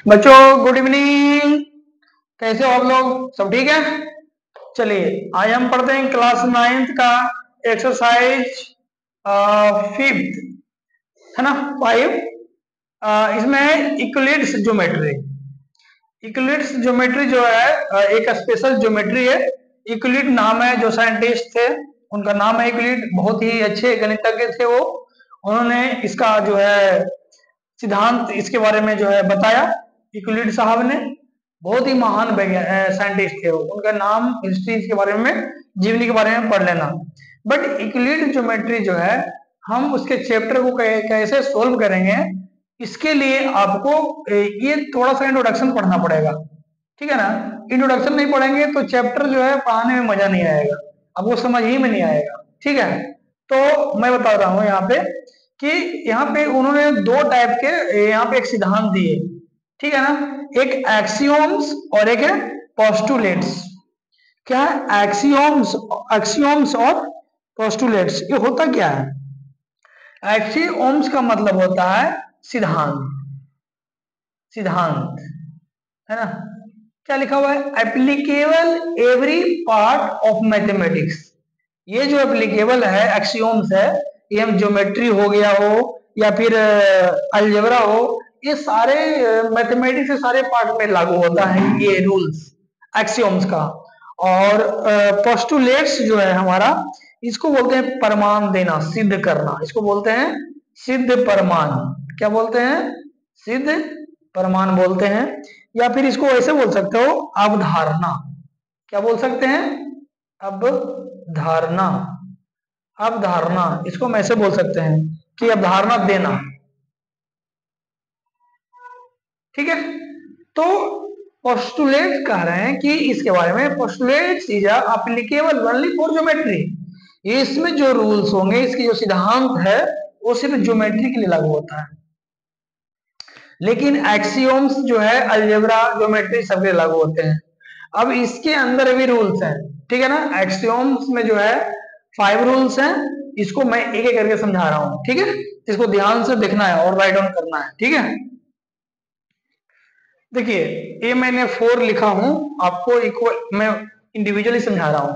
बच्चों good evening. कैसे हो आप लोग? सब ठीक है? चलिए आज हम पढ़ते हैं क्लास 9th का एक्सरसाइज 5th, है ना? 5। इसमें इक्विलिड्स ज्योमेट्री। इक्विलिड्स ज्योमेट्री जो है एक स्पेशल ज्योमेट्री है। इक्विलिड नाम है, जो साइंटिस्ट थे उनका नाम है इक्विलिड। बहुत ही अच्छे गणितज्ञ थे वो। उन्होंने इसका जो है सिद्धांत, इसके बारे में जो है बताया। यूक्लिड साहब ने, बहुत ही महान साइंटिस्ट थे वो। उनका नाम, हिस्ट्री के बारे में, जीवनी के बारे में पढ़ लेना। बट यूक्लिड ज्योमेट्री जो है, हम उसके चैप्टर को कैसे सोल्व करेंगे, इसके लिए आपको ये थोड़ा सा इंट्रोडक्शन पढ़ना पड़ेगा, ठीक है ना? इंट्रोडक्शन नहीं पढ़ेंगे तो चैप्टर जो है पढ़ाने में मजा नहीं आएगा, आपको समझ ही में नहीं आएगा, ठीक है? तो मैं बता रहा हूँ यहाँ पे कि यहाँ पे उन्होंने दो टाइप के यहाँ पे एक सिद्धांत दिए, ठीक है ना? एक एक्सियोम्स और एक है पोस्टुलेट्स। क्या है एक्सियोम्स? एक्सियोम्स और पोस्टुलेट्स, ये होता क्या है? एक्सियोम्स का मतलब होता है सिद्धांत। सिद्धांत है ना? क्या लिखा हुआ है? Applicable every part of mathematics. ये जो एप्लीकेबल है, एक्सियोम्स है, ये हम ज्योमेट्री हो गया हो या फिर अलजेब्रा हो, ये सारे मैथमेटिक्स के सारे पार्ट में लागू होता है ये रूल्स एक्सियोम्स का। और पोस्टुलेट्स जो है हमारा, इसको बोलते हैं प्रमाण देना, सिद्ध करना। इसको बोलते हैं सिद्ध प्रमाण। क्या बोलते हैं? सिद्ध प्रमाण बोलते हैं। या फिर इसको ऐसे बोल सकते हो, अवधारणा। क्या बोल सकते हैं? अवधारणा। अवधारणा, इसको हम ऐसे बोल सकते हैं कि अवधारणा देना, ठीक है? तो पोस्टुलेट कह रहे हैं कि इसके बारे में, postulates is applicable only for geometry. इसमें जो रूल्स होंगे, इसकी जो सिद्धांत है, वो सिर्फ ज्योमेट्री के लिए लागू होता है। लेकिन एक्सियोम्स जो है अलजेब्रा, ज्योमेट्री सबके लागू होते हैं। अब इसके अंदर भी रूल्स हैं, ठीक है ना? एक्सियोम्स में जो है 5 रूल्स हैं। इसको मैं एक एक करके समझा रहा हूं, ठीक है? इसको ध्यान से देखना है और राइट डाउन करना है, ठीक है? देखिए, ये मैंने 4 लिखा हूं, आपको इक्वल मैं इंडिविजुअली समझा रहा हूं।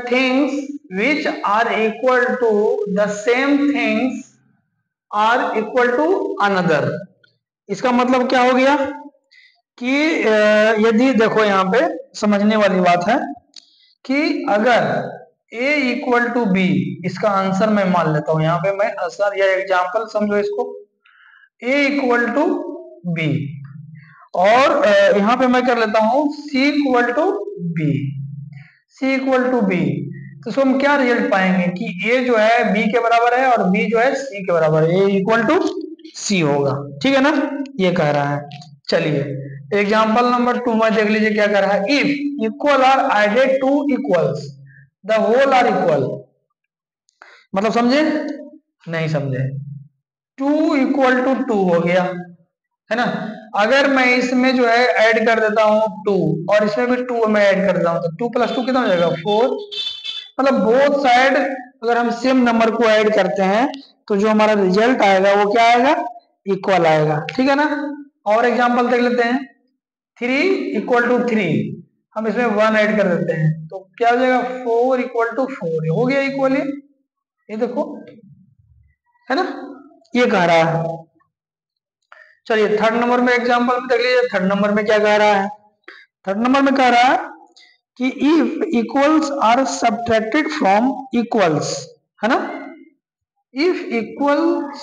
Things which are equal to the same things are equal to another. इसका मतलब क्या हो गया कि यदि देखो, यहाँ पे समझने वाली बात है कि अगर a इक्वल टू बी, इसका आंसर मैं मान लेता हूं। यहाँ पे मैं आंसर या एग्जांपल समझो इसको, a इक्वल टू बी, और यहाँ पे मैं कर लेता हूं c equal to B. c equal to B, तो इसको हम क्या रिजल्ट पाएंगे कि a जो है b के बराबर है और b जो है c के बराबर है। a इक्वल टू c होगा, ठीक है ना? ये कह रहा है। चलिए एग्जांपल नंबर 2 में देख लीजिए क्या कर रहा है। If equal are added to equals, the whole are equal. मतलब समझे? नहीं समझे? 2 इक्वल टू 2 हो गया, है ना? अगर मैं इसमें जो है ऐड कर देता हूं 2 और इसमें भी 2 मैं ऐड कर देता हूं, तो 2 प्लस 2 कितना हो जाएगा? 4। मतलब बोथ साइड अगर हम सेम नंबर को ऐड करते हैं तो जो हमारा रिजल्ट आएगा वो क्या आएगा? इक्वल आएगा, ठीक है ना? और एग्जांपल देख लेते हैं। 3 इक्वल टू 3, हम इसमें 1 ऐड कर देते हैं तो क्या हो जाएगा? 4 इक्वल टू 4, हो गया इक्वल। ये देखो, है ना? ये कह रहा है। चलिए थर्ड नंबर में एग्जांपल में देख लीजिए। थर्ड नंबर में क्या कह रहा है? थर्ड नंबर में कह रहा है कि if equals are subtracted from equals, है ना? If equals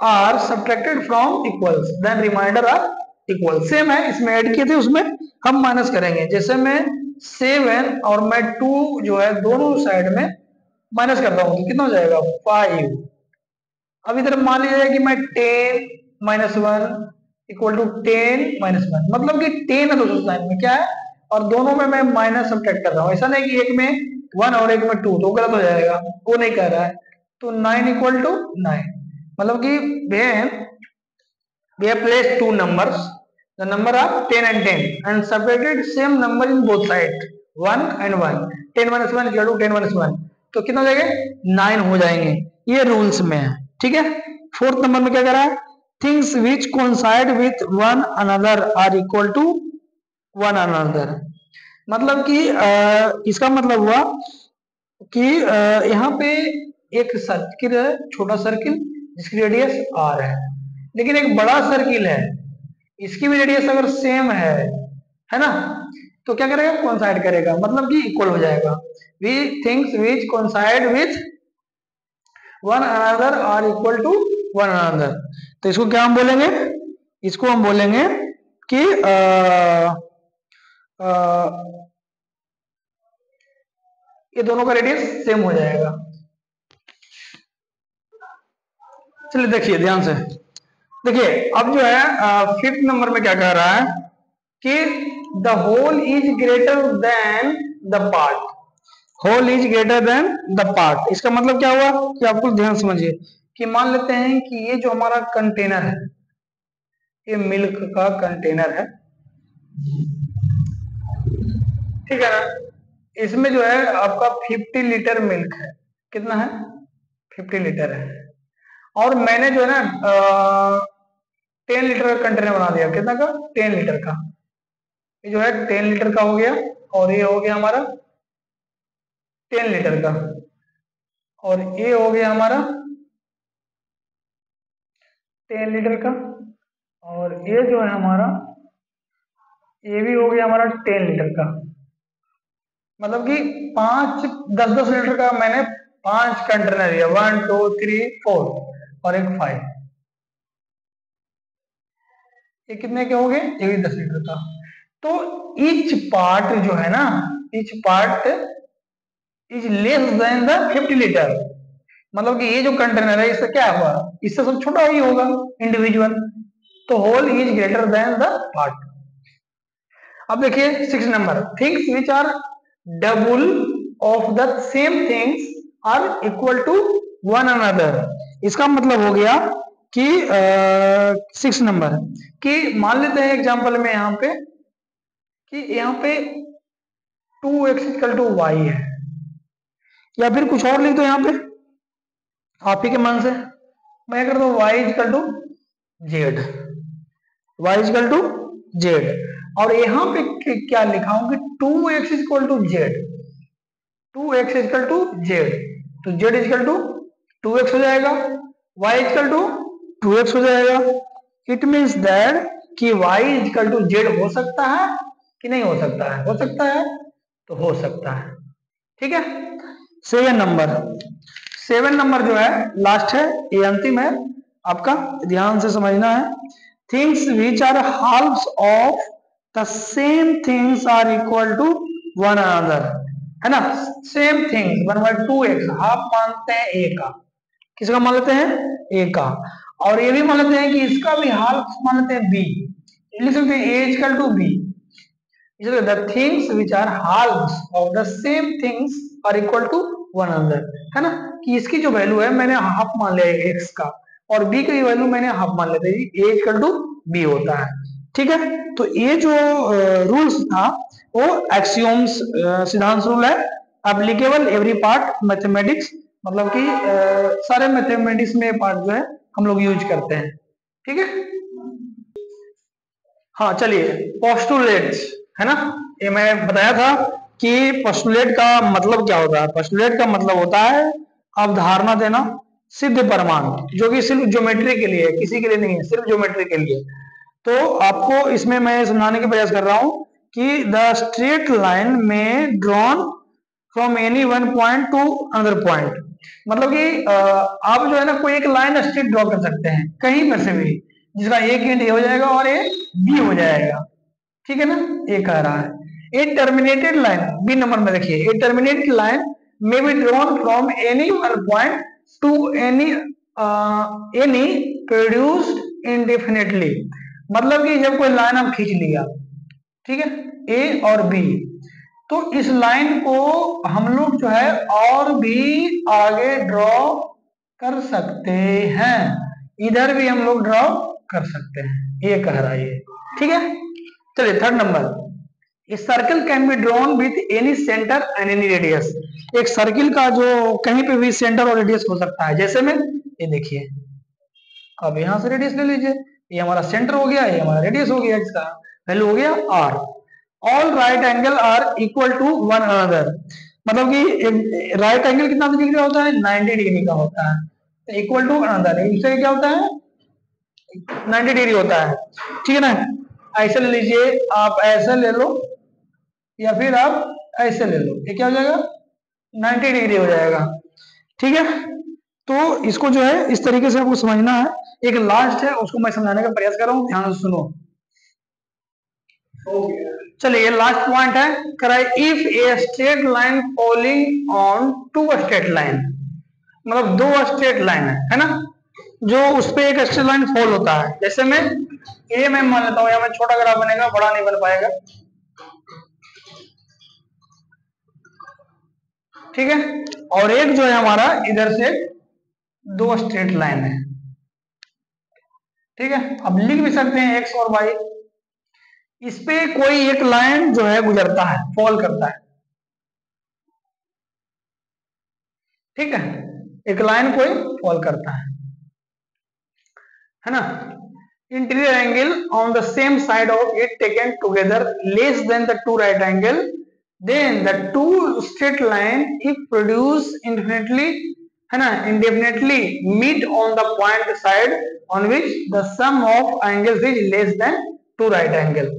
are subtracted from equals then remainder are equal. Same है, इसमें ऐड किए थे उसमें हम माइनस करेंगे। जैसे मैं 7 और मैं 2 जो है दोनों साइड में माइनस करता हूं तो कितना हो जाएगा? 5। अब इधर मान लीजिए कि मैं 10 माइनस 1 इक्वल टू 10 माइनस 1, मतलब कि 10 है दोनों साइड में, क्या है? और दोनों में मैं माइनस सब्ट्रैक्ट कर रहा हूं। ऐसा नहीं कि एक में 1 और एक में 2, तो गलत हो जाएगा, वो नहीं कर रहा है। तो 9 इक्वल टू 9, मतलब कि we have placed two numbers, the number of 10 and 10, and separated same number in both sides, 1 and 1. 10 minus 1 equal to 10 minus 1, तो कितना हो जाएगा? 9 हो जाएंगे। ये रूल्स में है, ठीक है? फोर्थ नंबर में क्या करा है? Things which coincide with one another are equal to one another. मतलब कि इसका मतलब हुआ कि यहाँ पे एक सर्किल है, छोटा सर्किल जिसकी रेडियस r है, लेकिन एक बड़ा सर्किल है, इसकी भी रेडियस अगर सेम है ना, तो क्या करेगा, कोइंसाइड करेगा, मतलब कि इक्वल हो जाएगा। We things which coincide with one another are equal to one another. तो इसको क्या हम बोलेंगे, इसको हम बोलेंगे कि ये दोनों का रेडियस सेम हो जाएगा। चलिए देखिए ध्यान से, देखिए अब जो है फिफ्थ नंबर में क्या कह रहा है कि the whole is greater than the part, whole is greater than the part. इसका मतलब क्या हुआ कि आपको ध्यान समझिए कि मान लेते हैं कि ये जो हमारा कंटेनर है, ये मिल्क का कंटेनर है, ठीक है ना, इसमें जो है आपका 50 लीटर मिल्क है। कितना है, 50 लीटर है, और मैंने जो है ना 10 लीटर का कंटेनर बना दिया। कितना का, 10 लीटर का। ये जो है 10 लीटर का हो गया, और ये हो गया हमारा 10 लीटर का, और ये हो गया हमारा 10 लीटर का, और ये जो है हमारा, ये भी हो गया हमारा 10 लीटर का। मतलब कि 10-10 लीटर का मैंने 5 कंटेनर लिया, 1 2 3 4 और एक 5। ये कितने के हो गए, ये भी 10 लीटर का। तो ईच पार्ट जो है ना, each part is less than the 50 litre. मतलब कि ये जो कंटेनर है इससे क्या हुआ, इससे सब छोटा ही होगा इंडिविजुअल, तो whole is greater than the part. अब देखिए 6 number, things which are double of the same things are equal to one another. इसका मतलब हो गया कि 6 नंबर कि मान लेते हैं एग्जांपल में यहाँ पे कि यहाँ पे 2x इक्वल टू y है, या फिर कुछ और लिख दो यहाँ पे आप ही के मन से। मैं कर दो y equal to z, y equal to z, और यहाँ पे क्या लिखा हूं कि 2x equal to z, 2x equal to z, तो z इक्वल टू 2x हो जाएगा, y इक्वल टू 2x हो जाएगा। इट मीन्स दैट कि y इक्वल टू z हो सकता है कि नहीं हो सकता है, हो सकता है, तो हो सकता है, ठीक है। 7 नंबर जो है लास्ट है, ये अंतिम है, आपका ध्यान से समझना है। Things which are halves of the same things are equal to one another, है ना। सेम थिंग्स 1/2x, हाफ मानते हैं a का, किसका मान लेते हैं, a का, और ये भी मान लेते हैं कि इसका भी हाफ मान लेते हैं b, लिख सकते हैं a equal to b। the things which are halves of the same things are equal to one another, है ना, कि इसकी जो वैल्यू है मैंने हाफ मान लिया है x का, और b की वैल्यू मैंने हाफ मान लेते हैं, a इक्वल टू b होता है, ठीक है। तो ये जो रूल्स था वो एक्सियोम्स सिद्धांत रूल है, एप्लीकेबल एवरी पार्ट मैथमेटिक्स, मतलब कि सारे मैथमेटिक्स में पार्ट जो है हम लोग यूज करते हैं, ठीक है। हाँ चलिए, पोस्टुलेट्स, है ना, ये मैं बताया था कि पोस्टुलेट का मतलब क्या होता है। पोस्टुलेट का मतलब होता है अवधारणा देना, सिद्ध प्रमाण, जो कि सिर्फ ज्योमेट्री के लिए है, किसी के लिए नहीं है, सिर्फ ज्योमेट्री के लिए। तो आपको इसमें मैं समझाने की प्रयास कर रहा हूं कि द स्ट्रेट लाइन में drawn from any one point to another point, मतलब कि आप जो है ना कोई एक लाइन स्ट्रेट ड्रॉ कर सकते हैं कहीं पर से भी, जिसका एक एंड ए हो जाएगा और ए बी हो जाएगा, ठीक है ना। ये कह रहा है a terminated line, B number में देखिए, a terminated line may be drawn from any one point to any produced indefinitely, मतलब कि जब कोई लाइन आप खींच लिया, ठीक है, ए और बी, तो इस लाइन को हम लोग जो है और भी आगे ड्रॉ कर सकते हैं, इधर भी हम लोग ड्रॉ कर सकते हैं, ये कह रहा है, ठीक है। चलिए 3rd number, a circle can be drawn with any centre and any radius. एक सर्किल का जो कहीं पे भी सेंटर और रेडियस हो सकता है, जैसे में ये देखिए, अब यहां से रेडियस ले लीजिए, ये हमारा सेंटर हो गया, ये हमारा रेडियस हो गया, इसका वैल्यू हो गया R. All right angle are equal to one another, मतलब कि राइट एंगल कितना डिग्री का होता है, 90 डिग्री का होता है। इक्वल टू अनदर, इससे क्या होता है, 90 डिग्री होता है, ठीक है ना। ऐसे ले लीजिए, आप ऐसे ले लो या फिर आप ऐसे ले लो, ये क्या हो जाएगा, 90 डिग्री हो जाएगा, ठीक है। तो इसको जो है इस तरीके से आपको समझना है। एक लास्ट है, उसको मैं समझाने का प्रयास कर रहा हूँ, ध्यान से सुनो। चलिए, ये लास्ट पॉइंट है, कराए if a straight line falling on two straight line, मतलब दो स्ट्रेट लाइन है ना, जो उस पे एक स्ट्रेट लाइन फॉल होता है। जैसे मैं ये मैं मान लेता हूँ, या मैं छोटा ग्राफ बनेगा, बड़ा नहीं बन पाएगा, ठीक है। और एक जो है हमारा इधर से दो स्ट्रेट लाइन है, ठीक है। अब लिख भी सकते हैं एक्स और वाई, इस पे कोई एक लाइन जो है गुजरता है, फॉल करता ठीक है, एक लाइन कोई फॉल करता है ना। Interior angle on the same side of it taken together less than the two right angle, then the two straight line if produce infinitely है ना, indefinitely meet on the point side on which the sum of angles is less than two right angle।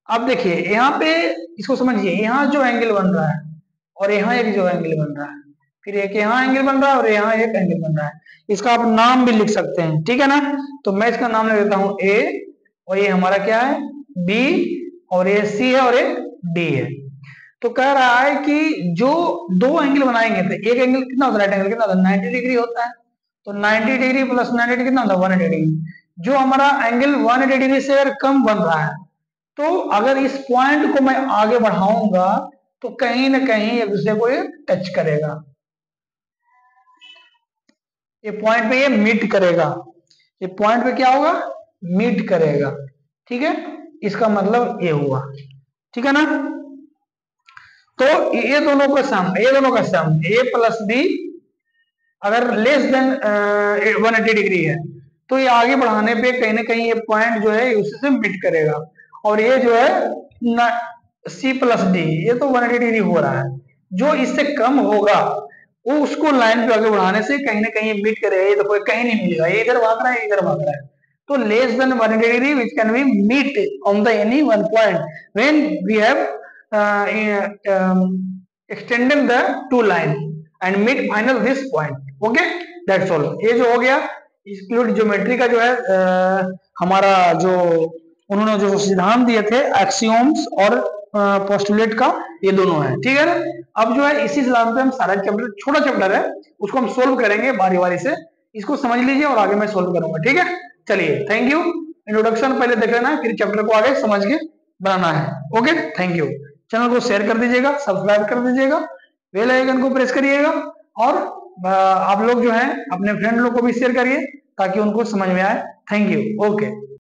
अब देखिए यहाँ पे इसको समझिए, यहाँ जो एंगल बन रहा है और यहाँ एक जो एंगल बन रहा है, फिर एक यहाँ एंगल बन रहा है और यहाँ एक एंगल बन रहा है, इसका आप नाम भी लिख सकते हैं, ठीक है ना। तो मैं इसका नाम ले देता हूँ ए, और ये हमारा क्या है, बी, और ये सी है और एक डी है। तो कह रहा है कि जो दो एंगल बनाएंगे, तो एक एंगल कितना होता है, राइट एंगल कितना होता है, 90 डिग्री होता है। तो 90 डिग्री प्लस 90 डिग्री कितना होता है, 180 डिग्री। जो हमारा एंगल 180 डिग्री से अगर कम बन रहा है, तो अगर इस पॉइंट को मैं आगे बढ़ाऊंगा तो कहीं ना कहीं एक दूसरे को ये टच करेगा, ये पॉइंट पे ये मीट करेगा, ये पॉइंट पे क्या होगा, मीट करेगा, ठीक है। इसका मतलब ये हुआ, ठीक है ना। तो ये दोनों का सम, ये दोनों का सम ए प्लस बी अगर लेस देन 180 डिग्री है, तो ये आगे बढ़ाने पे कहीं ना कहीं ये पॉइंट जो है उससे मीट करेगा। और ये जो है सी प्लस डी, ये तो 180 डिग्री हो रहा है, जो इससे कम होगा वो उसको लाइन पे आगे बढ़ाने से कहीं ना कहीं मीट करेगा। ये देखो कहीं नहीं मिलेगा, ये इधर भाग रहा है, इधर भाग रहा है। तो less than 180 degree which can be meet on the any one point when we have extending the two line and meet final this point, okay, that's all। ये जो हो गया यूक्लिड ज्योमेट्री का जो है हमारा जो उन्होंने जो सिद्धांत दिए थे, एक्सियोम्स और पोस्टुलेट का, ये दोनों है, ठीक है ना। अब जो है इसी सिद्धांत पे हम सारा चैप्टर, छोटा चैप्टर है, उसको हम सोल्व करेंगे बारी बारी से। इसको समझ लीजिए और आगे मैं सोल्व करूंगा, ठीक है। चलिए, थैंक यू। इंट्रोडक्शन पहले देख लेना है, फिर चैप्टर को आगे समझ के बनाना है, ओके, थैंक यू। चैनल को शेयर कर दीजिएगा, सब्सक्राइब कर दीजिएगा, बेल आइकन को प्रेस करिएगा, और आप लोग जो हैं अपने फ्रेंड लोग को भी शेयर करिए ताकि उनको समझ में आए। Thank you, okay.